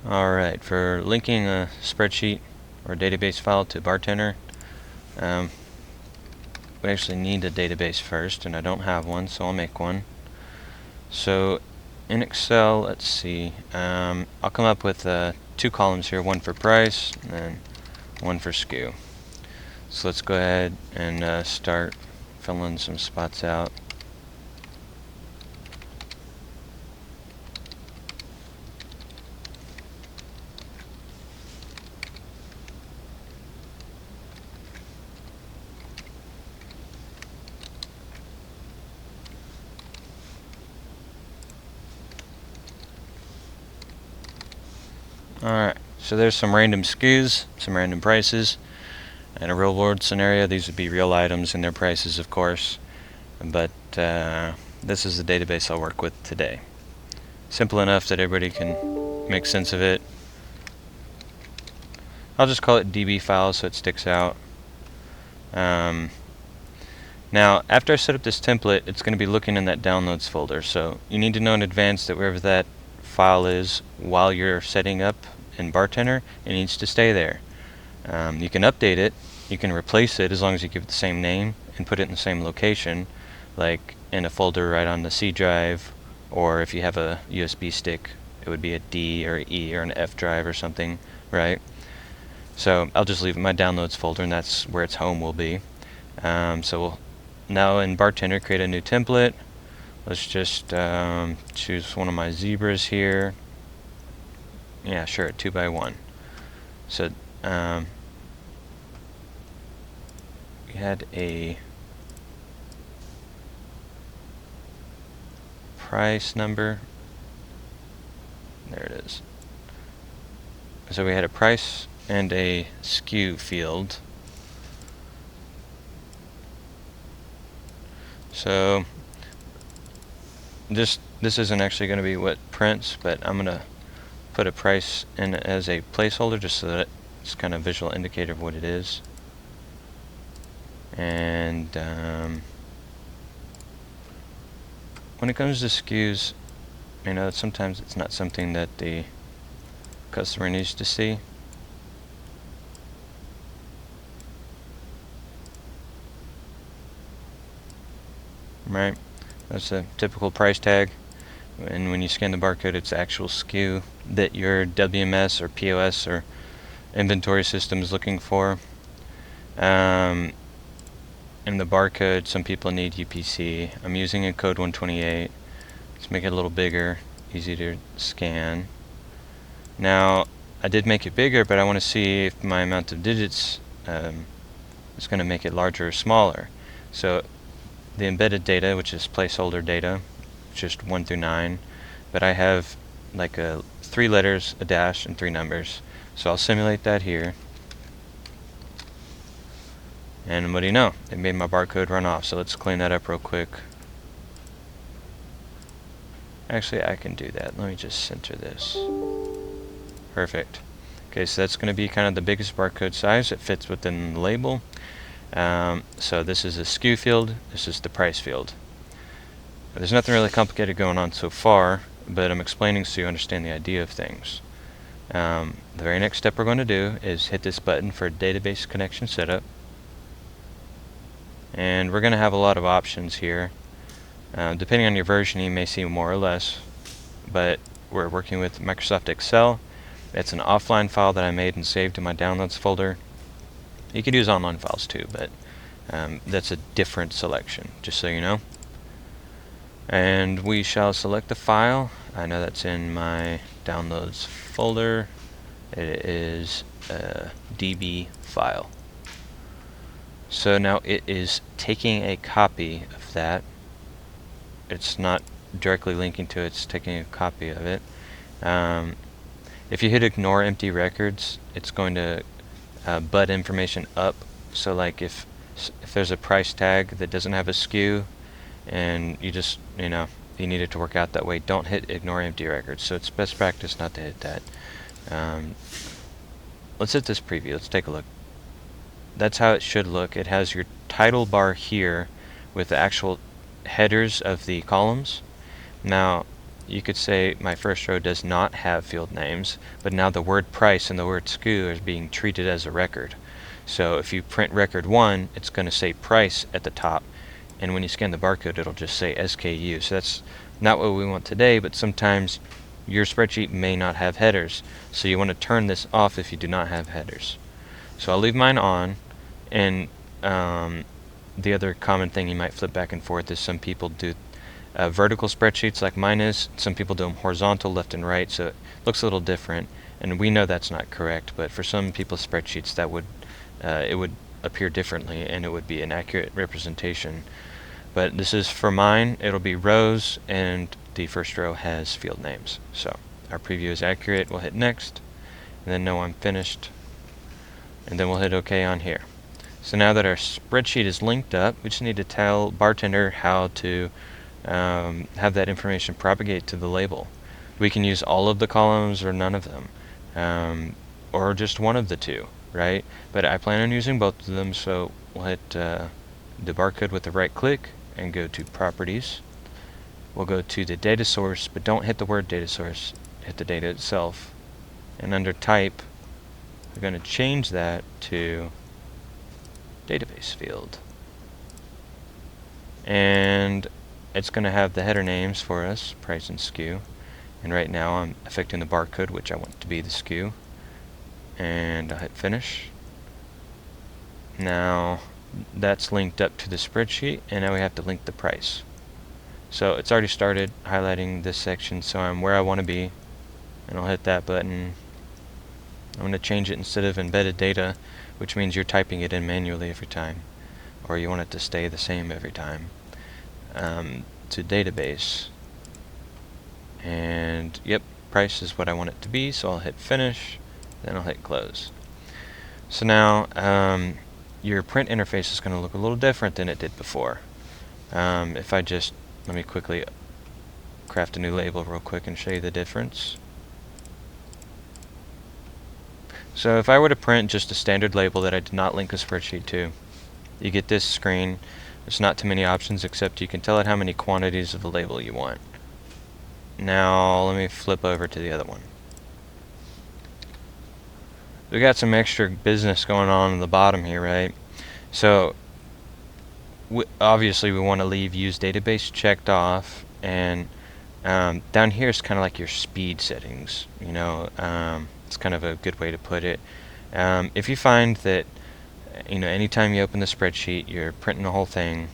Alright, for linking a spreadsheet or database file to Bartender, we actually need a database first, and I don't have one, so I'll make one. So in Excel, let's see, I'll come up with two columns here, one for price and then one for SKU. So let's go ahead and start filling some spots out. Alright, so there's some random SKUs, some random prices. In a real world scenario, these would be real items and their prices, of course. But this is the database I'll work with today. Simple enough that everybody can make sense of it. I'll just call it DB file so it sticks out. Now, after I set up this template, it's going to be looking in that downloads folder. So you need to know in advance that wherever that file is while you're setting up in Bartender, it needs to stay there. You can update it, you can replace it as long as you give it the same name and put it in the same location, like in a folder right on the C drive, or if you have a USB stick, it would be a D or an E or an F drive or something, right? So I'll just leave it in my downloads folder, and that's where its home will be. So we'll now in Bartender create a new template. Let's just choose one of my zebras here. Yeah, sure, 2x1. So we had a price number. There it is. So we had a price and a SKU field. So this isn't actually going to be what prints, but I'm going to put a price in as a placeholder just so that it's kind of a visual indicator of what it is. And when it comes to SKUs, you know, sometimes it's not something that the customer needs to see. Right? That's a typical price tag. And when you scan the barcode, it's the actual SKU that your WMS or POS or inventory system is looking for. In the barcode, some people need UPC. I'm using a code 128. Let's make it a little bigger, easy to scan. Now, I did make it bigger, but I want to see if my amount of digits is going to make it larger or smaller. So the embedded data, which is placeholder data, just 1 through 9, but I have like 3 letters, a dash, and 3 numbers. So I'll simulate that here. And what do you know? It made my barcode run off, so let's clean that up real quick. Actually, I can do that. Let me just center this. Perfect. Okay, so that's going to be kind of the biggest barcode size. It fits within the label. So this is a SKU field, this is the price field. There's nothing really complicated going on so far, but I'm explaining so you understand the idea of things. The very next step we're going to do is hit this button for database connection setup. And we're going to have a lot of options here. Depending on your version, you may see more or less, but we're working with Microsoft Excel. It's an offline file that I made and saved in my downloads folder. You could use online files too, but that's a different selection, just so you know. And we shall select the file. I know that's in my downloads folder. It is a DB file. So now it is taking a copy of that. It's not directly linking to it, it's taking a copy of it. If you hit ignore empty records, it's going to butt information up. So like if there's a price tag that doesn't have a SKU and you just, you know, you need it to work out that way, don't hit ignore empty records. So it's best practice not to hit that. Let's hit this preview. Let's take a look. That's how it should look. It has your title bar here with the actual headers of the columns. Now you could say my first row does not have field names, but now the word price and the word SKU is being treated as a record. So if you print record 1, it's going to say price at the top, and when you scan the barcode, it'll just say SKU. So that's not what we want today, but sometimes your spreadsheet may not have headers, so you want to turn this off if you do not have headers. So I'll leave mine on, and the other common thing you might flip back and forth is some people do vertical spreadsheets like mine is. Some people do them horizontal, left and right, so it looks a little different, and we know that's not correct, but for some people's spreadsheets that would it would appear differently and it would be an accurate representation. But this is for mine, it'll be rows, and the first row has field names. So our preview is accurate. We'll hit next, and then no, I'm finished, and then we'll hit OK on here. So now that our spreadsheet is linked up, we just need to tell Bartender how to have that information propagate to the label. We can use all of the columns or none of them, or just one of the two, right? But I plan on using both of them, so we'll hit the barcode with the right click and go to Properties. We'll go to the data source, but don't hit the word data source, hit the data itself. And under Type, we're going to change that to database field. And it's going to have the header names for us, price and SKU. And right now I'm affecting the barcode, which I want to be the SKU. And I'll hit Finish. Now that's linked up to the spreadsheet, and now we have to link the price. So it's already started highlighting this section, so I'm where I want to be, and I'll hit that button. I'm going to change it instead of embedded data, which means you're typing it in manually every time, or you want it to stay the same every time, to database. And yep, price is what I want it to be, so I'll hit Finish, then I'll hit Close. So now your print interface is going to look a little different than it did before. If I just, let me quickly craft a new label real quick and show you the difference. So if I were to print just a standard label that I did not link a spreadsheet to, you get this screen. There's not too many options, except you can tell it how many quantities of the label you want. Now let me flip over to the other one. We got some extra business going on the bottom here, right? So obviously we want to leave Use Database checked off, and down here is kind of like your speed settings. You know, it's kind of a good way to put it. If you find that anytime you open the spreadsheet you're printing the whole thing,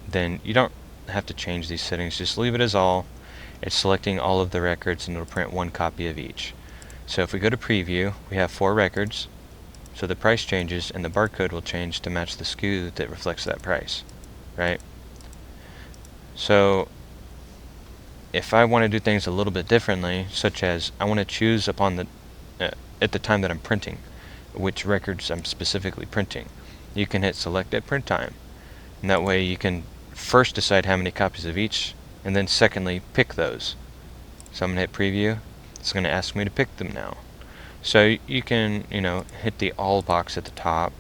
then you don't have to change these settings. Just leave it as all. It's selecting all of the records, and it'll print one copy of each. So if we go to Preview, we have 4 records, so the price changes and the barcode will change to match the SKU that reflects that price, right? So if I want to do things a little bit differently, such as I want to choose upon the at the time that I'm printing which records I'm specifically printing, you can hit Select at Print Time, and that way you can first decide how many copies of each, and then secondly pick those. So I'm going to hit Preview. It's going to ask me to pick them now. So you can, hit the All box at the top,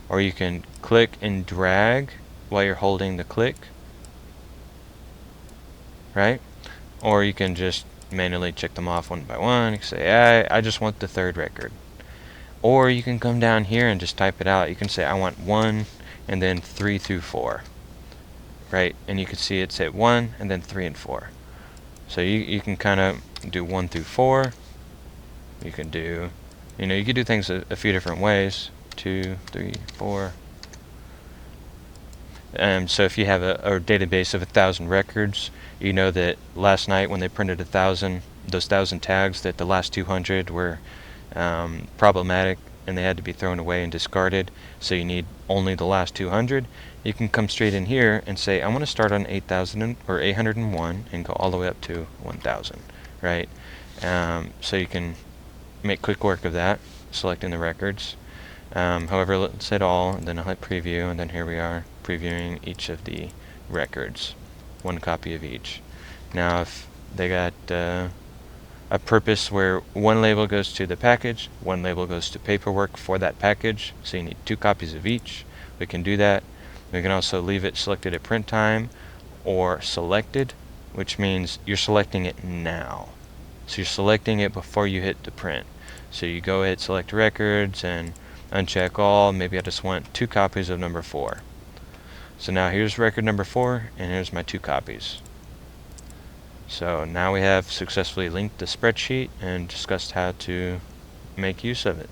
or you can click and drag while you're holding the click, right? Or you can just manually check them off one by one. You can say, I just want the 3rd record. Or you can come down here and just type it out. You can say, I want 1 and then 3 through 4, right? And you can see it say 1 and then 3 and 4. So you can kind of do 1 through 4. You can do, you can do things a few different ways. 2, 3, 4. So if you have a database of 1,000 records, you know that last night when they printed 1,000, those 1,000 tags, that the last 200 were problematic and they had to be thrown away and discarded, so you need only the last 200. You can come straight in here and say, I want to start on 8,000 or 801 and go all the way up to 1,000, right? So you can make quick work of that, selecting the records. However, let's hit all, and then I'll hit Preview, and then here we are previewing each of the records, 1 copy of each. Now if they got a purpose where 1 label goes to the package, 1 label goes to paperwork for that package, so you need 2 copies of each, we can do that. We can also leave it selected at print time or selected, which means you're selecting it now. So you're selecting it before you hit the print. So you go hit select records and uncheck all. Maybe I just want 2 copies of number 4. So now here's record number 4, and here's my 2 copies. So now we have successfully linked the spreadsheet and discussed how to make use of it.